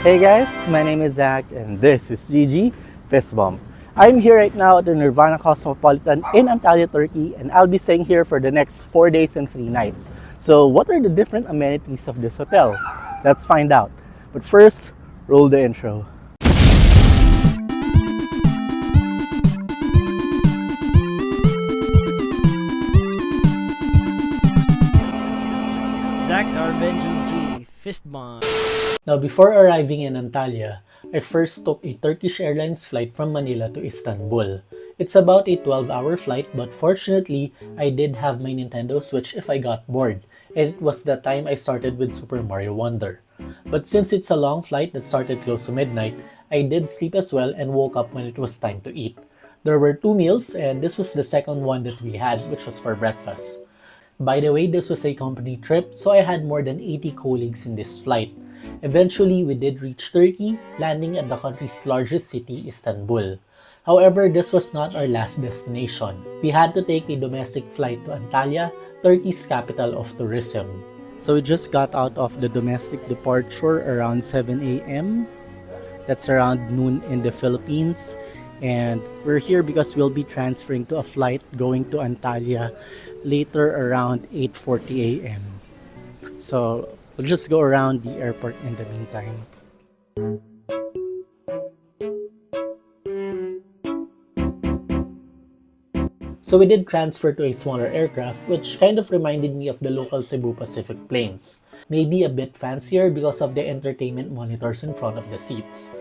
Hey guys, my name is Zach and this is Gigi Fistbomb. I'm here right now at the Nirvana Cosmopolitan in Antalya, Turkey, and I'll be staying here for the next 4 days and 3 nights. So what are the different amenities of this hotel? Let's find out. But first, roll the intro. Zach, our Benji G, fist bomb. Now, before arriving in Antalya, I first took a Turkish Airlines flight from Manila to Istanbul. It's about a 12-hour flight, but fortunately, I did have my Nintendo Switch if I got bored, and it was the time I started with Super Mario Wonder. But since it's a long flight that started close to midnight, I did sleep as well and woke up when it was time to eat. There were 2 meals, and this was the second one that we had, which was for breakfast. By the way, this was a company trip, so I had more than 80 colleagues in this flight. Eventually, we did reach Turkey, landing at the country's largest city, Istanbul. However, this was not our last destination. We had to take a domestic flight to Antalya, Turkey's capital of tourism. So we just got out of the domestic departure around 7 a.m. That's around noon in the Philippines. And we're here because we'll be transferring to a flight going to Antalya later around 8:40 a.m. So we'll just go around the airport in the meantime. So we did transfer to a smaller aircraft, which kind of reminded me of the local Cebu Pacific planes. Maybe a bit fancier because of the entertainment monitors in front of the seats.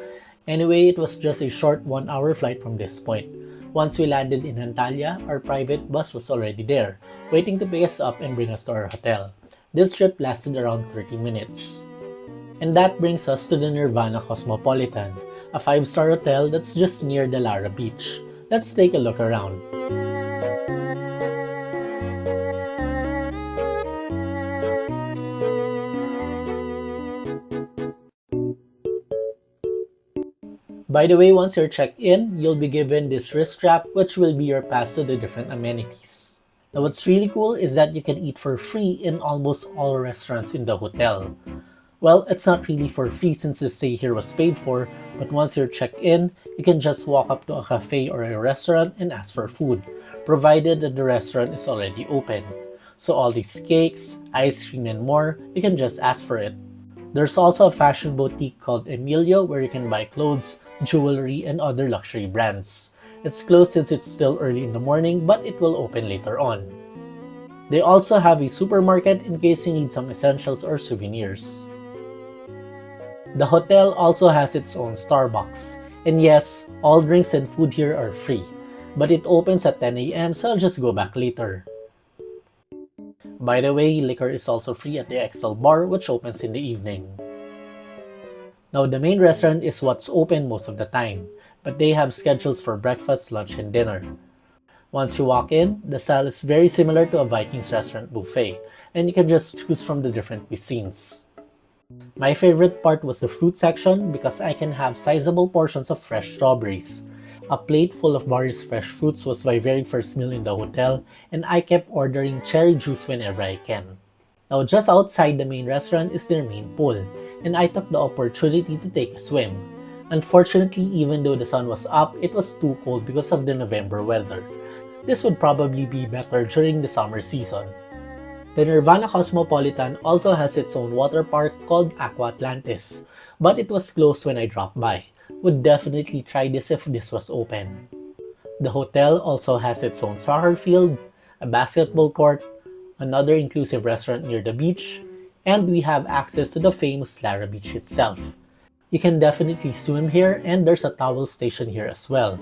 Anyway, it was just a short 1-hour flight from this point. Once we landed in Antalya, our private bus was already there, waiting to pick us up and bring us to our hotel. This trip lasted around 30 minutes. And that brings us to the Nirvana Cosmopolitan, a 5-star hotel that's just near the Lara Beach. Let's take a look around. By the way, once you're checked in, you'll be given this wrist strap, which will be your pass to the different amenities. Now, what's really cool is that you can eat for free in almost all restaurants in the hotel. Well, it's not really for free since the stay here was paid for, but once you're checked in, you can just walk up to a cafe or a restaurant and ask for food, provided that the restaurant is already open. So all these cakes, ice cream, and more, you can just ask for it. There's also a fashion boutique called Emilio where you can buy clothes, jewelry, and other luxury brands. It's closed since it's still early in the morning, but it will open later on. They also have a supermarket in case you need some essentials or souvenirs. The hotel also has its own Starbucks. And yes, all drinks and food here are free. But it opens at 10 a.m. so I'll just go back later. By the way, liquor is also free at the XL bar, which opens in the evening. Now, the main restaurant is what's open most of the time, but they have schedules for breakfast, lunch, and dinner. Once you walk in, the style is very similar to a Vikings restaurant buffet, and you can just choose from the different cuisines. My favorite part was the fruit section because I can have sizable portions of fresh strawberries. A plate full of various fresh fruits was my very first meal in the hotel, and I kept ordering cherry juice whenever I can. Now, just outside the main restaurant is their main pool, and I took the opportunity to take a swim. Unfortunately, even though the sun was up, it was too cold because of the November weather. This would probably be better during the summer season. The Nirvana Cosmopolitan also has its own water park called Aqua Atlantis, but it was closed when I dropped by. Would definitely try this if this was open. The hotel also has its own soccer field, a basketball court, another inclusive restaurant near the beach, and we have access to the famous Lara Beach itself. You can definitely swim here, and there's a towel station here as well.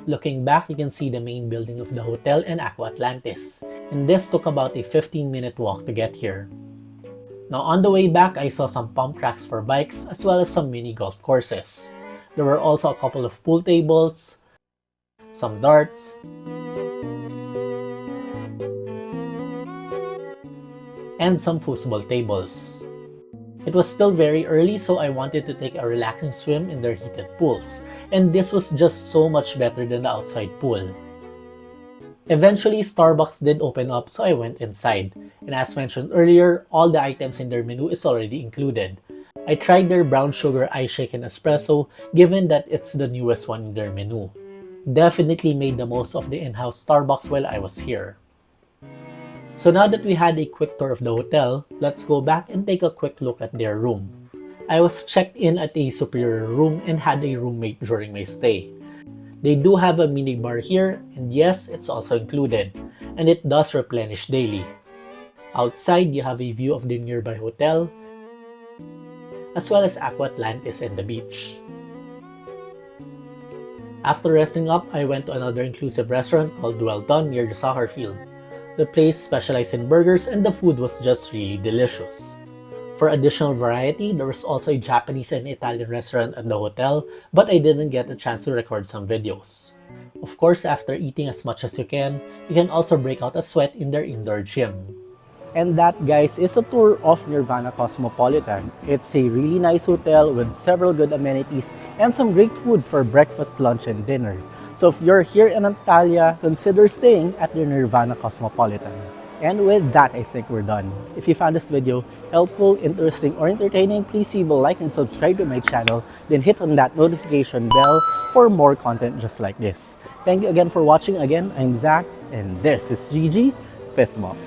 Looking back, you can see the main building of the hotel and Aqua Atlantis, and this took about a 15-minute walk to get here. Now on the way back, I saw some pump tracks for bikes as well as some mini golf courses. There were also a couple of pool tables, some darts, and some foosball tables. It was still very early, so I wanted to take a relaxing swim in their heated pools, and this was just so much better than the outside pool. Eventually, Starbucks did open up, so I went inside. And as mentioned earlier, all the items in their menu is already included. I tried their brown sugar ice shake and espresso given that it's the newest one in their menu. Definitely made the most of the in-house Starbucks while I was here. So now that we had a quick tour of the hotel, let's go back and take a quick look at their room. I was checked in at a superior room and had a roommate during my stay. They do have a mini bar here, and yes, it's also included, and it does replenish daily. Outside, you have a view of the nearby hotel, as well as Aqua Atlantis and the beach. After resting up, I went to another inclusive restaurant called Well Done near the soccer field. The place specialized in burgers and the food was just really delicious. For additional variety, there was also a Japanese and Italian restaurant at the hotel, but I didn't get a chance to record some videos. Of course, after eating as much as you can also break out a sweat in their indoor gym. And that, guys, is a tour of Nirvana Cosmopolitan. It's a really nice hotel with several good amenities and some great food for breakfast, lunch, and dinner. So if you're here in Antalya, consider staying at the Nirvana Cosmopolitan. And with that, I think we're done. If you found this video helpful, interesting, or entertaining, please leave a like and subscribe to my channel. Then hit on that notification bell for more content just like this. Thank you again for watching. Again, I'm Zach, and this is GG Fistbump.